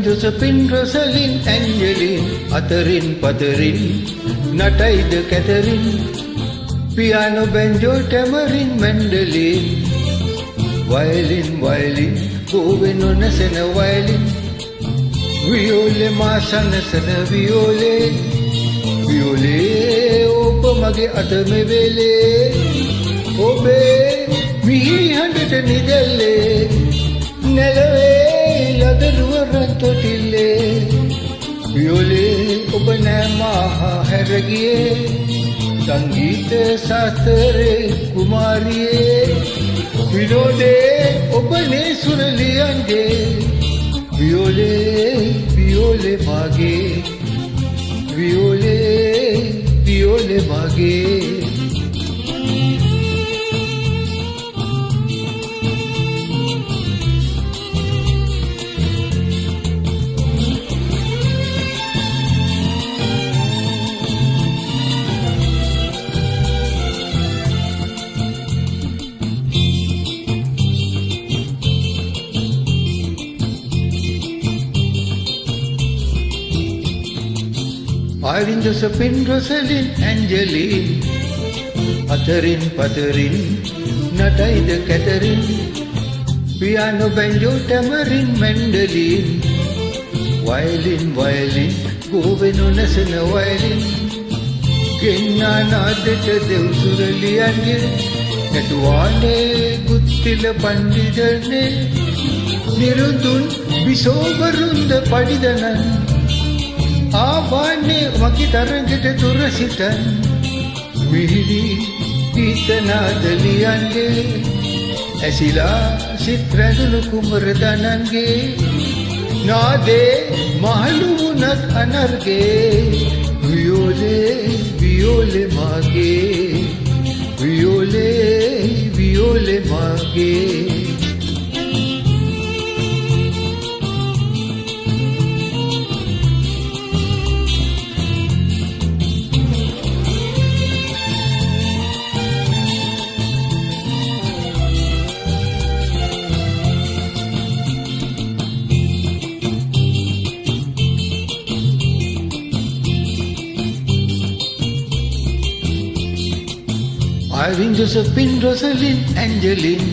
Josephine, Rosalind, Angeline, අතරින් පතරින් නටයිද Catherine piano banjo tambourine mandolin violin violin ගෝවෙනු නැසෙන වයලින් වියෝලේ මාසනසන වියෝලේ වියෝලේ ඔබ මගේ අත මෙවෙලේ ඔබේ මිහි හඬට නිදැල්ලේ නැලවේ ලදරුව රන්තොටිල්ලේ වියෝලේ ඔබ නෑ මහා හැරගියේ සංගීත ශාස්ත්‍රයේ කුමාරියේ විනෝදේ ඔබනේ සුරලියන්ගේ වියෝලේ වියෝලේ මාගේ වියෝලේ වියෝලේ මාගේ Irene, Josephine, Rosalind, Angeline, අතරින් පතරින් නටයිද Catherine piano banjo tambourine mandolin violin violin ගෝවෙනු නැසෙන වයලින් ගෙන්නා නාදට දෙව්සුරලියන්ගේ නැටුවානේ ගුත්තිල පණ්ඩිතනේ නිරුදුන් විසෝවරුන්ද පඩිදනන් ආවානේ වගේ තරඟට දුරසිතන් මිහිරි ගීතනාදලියන්ගේ ඇසිලා සිත්‍රැඳුණු කුමරදනන්ගේ නාදේ මහලු වුණත් අනර්ගේ වියෝලේ වියෝලේ මාගේ වියෝලේ වියෝලේ මාගේ Irene, Josephine, Rosalind, Angeline,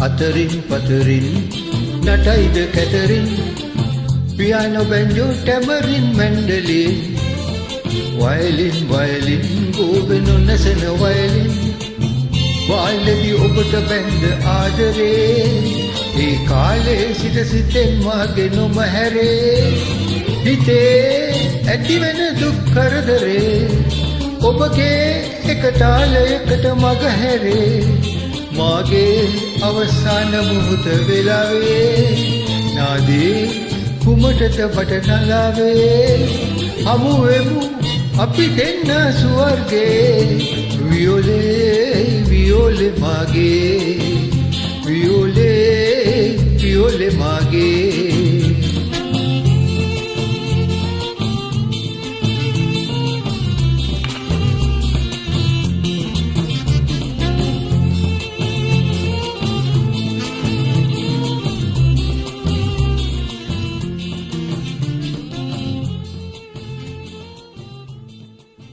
අතරින් පතරින් නටයිද Catherine piano banjo tambourine mandolin violin violin ගෝවෙනු නැසෙන වයලින් බාල්‍යදී ඔබට බැන්ද ආදරේ ඒ කාලේ සිට සිතෙන් මාගේ නොම හැරේ හිතේ ඇතිවෙන දුක් කරදරේ ඔබගේ එක තාලයකට මග හැරේ මාගේ අවසාන මොහොත වෙලාවේ නාදී කුමටද බට නලාවේ හමුවෙමු අපි දෙන්න ස්වර්ගේ වියෝලේ වියෝලේ මාගේ වියෝලේ වියෝලේ මාගේ